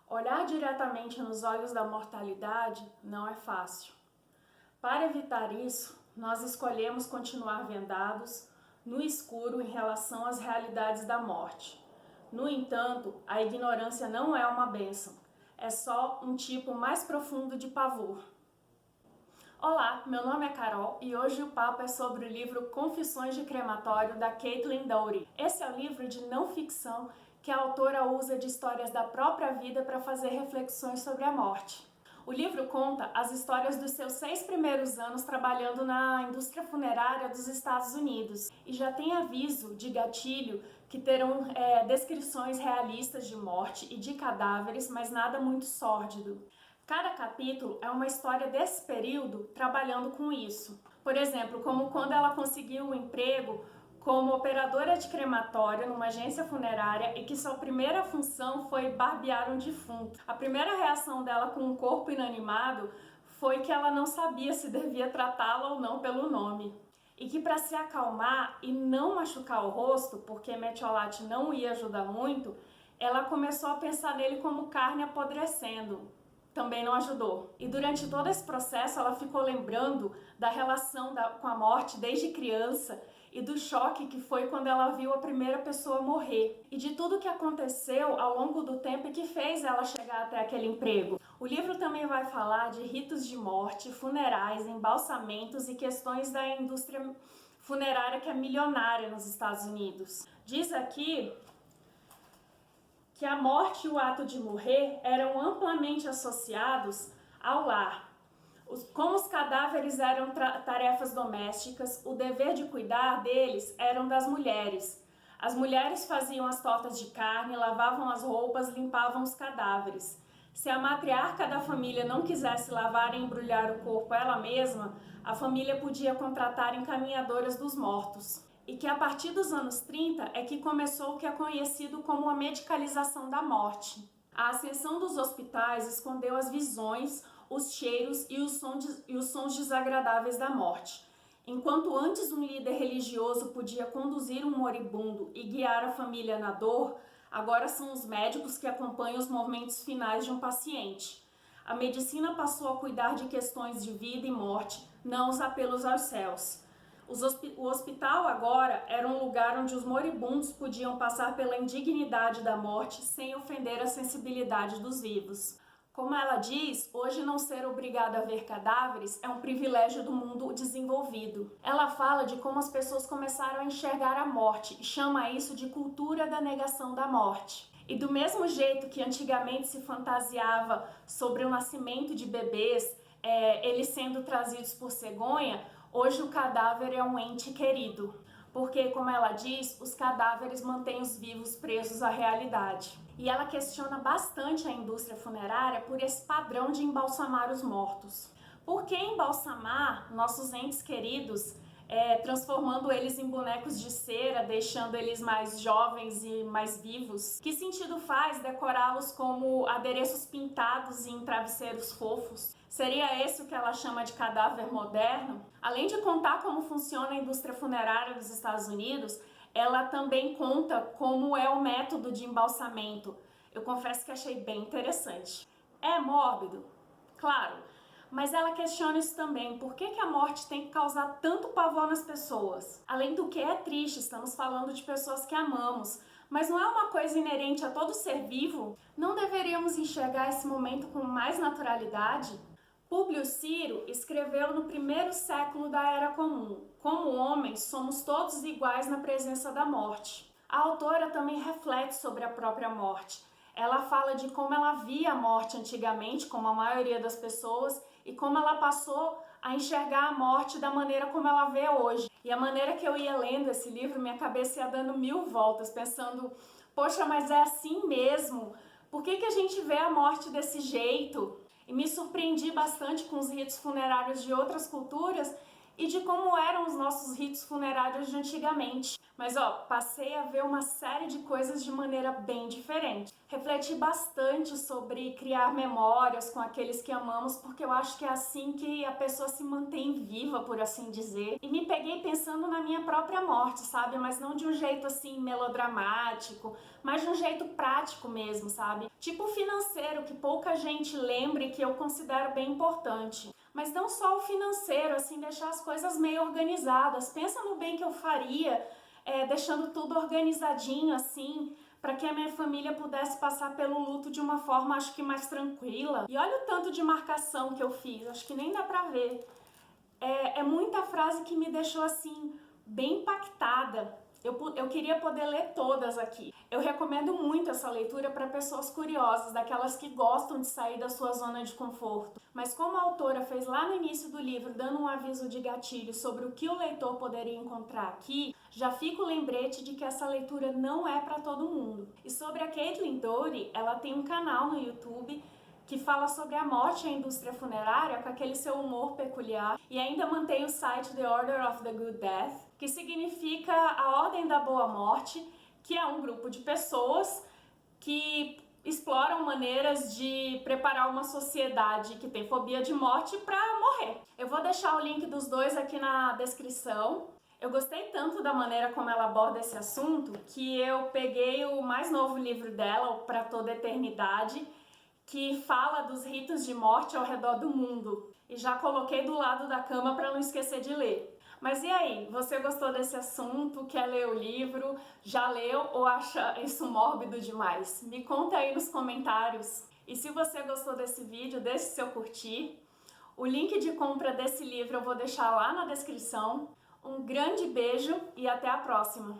Olhar diretamente nos olhos da mortalidade não é fácil. Para evitar isso, nós escolhemos continuar vendados, no escuro em relação às realidades da morte. No entanto, a ignorância não é uma bênção, é só um tipo mais profundo de pavor. Olá, meu nome é Carol e hoje o papo é sobre o livro Confissões de Crematório, da Caitlin Doughty. Esse é um livro de não ficção que a autora usa de histórias da própria vida para fazer reflexões sobre a morte. O livro conta as histórias dos seus 6 primeiros anos trabalhando na indústria funerária dos Estados Unidos e já tem aviso de gatilho que terão descrições realistas de morte e de cadáveres, mas nada muito sórdido. Cada capítulo é uma história desse período trabalhando com isso. Por exemplo, como quando ela conseguiu um emprego como operadora de crematório numa agência funerária e que sua primeira função foi barbear um defunto. A primeira reação dela com um corpo inanimado foi que ela não sabia se devia tratá-lo ou não pelo nome. E que para se acalmar e não machucar o rosto, porque metiolate não ia ajudar muito, ela começou a pensar nele como carne apodrecendo. Também não ajudou. E durante todo esse processo ela ficou lembrando da relação com a morte desde criança e do choque que foi quando ela viu a primeira pessoa morrer. E de tudo que aconteceu ao longo do tempo e que fez ela chegar até aquele emprego. O livro também vai falar de ritos de morte, funerais, embalsamentos e questões da indústria funerária que é milionária nos Estados Unidos. Diz aqui que a morte e o ato de morrer eram amplamente associados ao lar. Como os cadáveres eram tarefas domésticas, o dever de cuidar deles eram das mulheres. As mulheres faziam as tortas de carne, lavavam as roupas, limpavam os cadáveres. Se a matriarca da família não quisesse lavar e embrulhar o corpo ela mesma, a família podia contratar encaminhadoras dos mortos. E que a partir dos anos 30 é que começou o que é conhecido como a medicalização da morte. A ascensão dos hospitais escondeu as visões, os cheiros e os sons desagradáveis da morte. Enquanto antes um líder religioso podia conduzir um moribundo e guiar a família na dor, agora são os médicos que acompanham os momentos finais de um paciente. A medicina passou a cuidar de questões de vida e morte, não os apelos aos céus. O hospital agora era um lugar onde os moribundos podiam passar pela indignidade da morte sem ofender a sensibilidade dos vivos. Como ela diz, hoje não ser obrigado a ver cadáveres é um privilégio do mundo desenvolvido. Ela fala de como as pessoas começaram a enxergar a morte e chama isso de cultura da negação da morte. E do mesmo jeito que antigamente se fantasiava sobre o nascimento de bebês, eles sendo trazidos por cegonha, hoje o cadáver é um ente querido, porque, como ela diz, os cadáveres mantêm os vivos presos à realidade. E ela questiona bastante a indústria funerária por esse padrão de embalsamar os mortos. Por que embalsamar nossos entes queridos, transformando eles em bonecos de cera, deixando eles mais jovens e mais vivos? Que sentido faz decorá-los como adereços pintados em travesseiros fofos? Seria esse o que ela chama de cadáver moderno? Além de contar como funciona a indústria funerária dos Estados Unidos, ela também conta como é o método de embalsamento. Eu confesso que achei bem interessante. É mórbido? Claro, mas ela questiona isso também. Por que a morte tem que causar tanto pavor nas pessoas? Além do que é triste, estamos falando de pessoas que amamos, mas não é uma coisa inerente a todo ser vivo? Não deveríamos enxergar esse momento com mais naturalidade? Públio Ciro escreveu no primeiro século da Era Comum: como homens, somos todos iguais na presença da morte. A autora também reflete sobre a própria morte. Ela fala de como ela via a morte antigamente, como a maioria das pessoas, e como ela passou a enxergar a morte da maneira como ela vê hoje. E a maneira que eu ia lendo esse livro, minha cabeça ia dando 1000 voltas, pensando, poxa, mas é assim mesmo? Por que a gente vê a morte desse jeito? E me surpreendi bastante com os ritos funerários de outras culturas e de como eram os nossos ritos funerários de antigamente. Mas passei a ver uma série de coisas de maneira bem diferente. Refleti bastante sobre criar memórias com aqueles que amamos, porque eu acho que é assim que a pessoa se mantém viva, por assim dizer. E me peguei pensando na minha própria morte, sabe? Mas não de um jeito assim melodramático, mas de um jeito prático mesmo, sabe? Tipo financeiro, que pouca gente lembra e que eu considero bem importante. Mas não só o financeiro, assim, deixar as coisas meio organizadas. Pensa no bem que eu faria, deixando tudo organizadinho, assim, para que a minha família pudesse passar pelo luto de uma forma, acho que mais tranquila. E olha o tanto de marcação que eu fiz, acho que nem dá pra ver. É muita frase que me deixou, assim, bem impactada. Eu queria poder ler todas aqui. Eu recomendo muito essa leitura para pessoas curiosas, daquelas que gostam de sair da sua zona de conforto. Mas como a autora fez lá no início do livro, dando um aviso de gatilho sobre o que o leitor poderia encontrar aqui, já fica o lembrete de que essa leitura não é para todo mundo. E sobre a Caitlin Doughty, ela tem um canal no YouTube que fala sobre a morte e a indústria funerária com aquele seu humor peculiar, e ainda mantém o site The Order of the Good Death, que significa a Ordem da Boa Morte, que é um grupo de pessoas que exploram maneiras de preparar uma sociedade que tem fobia de morte para morrer. Eu vou deixar o link dos dois aqui na descrição. Eu gostei tanto da maneira como ela aborda esse assunto que eu peguei o mais novo livro dela, o Pra Toda a Eternidade, que fala dos ritos de morte ao redor do mundo. E já coloquei do lado da cama para não esquecer de ler. Mas e aí, você gostou desse assunto? Quer ler o livro? Já leu ou acha isso mórbido demais? Me conta aí nos comentários. E se você gostou desse vídeo, deixe seu curtir. O link de compra desse livro eu vou deixar lá na descrição. Um grande beijo e até a próxima!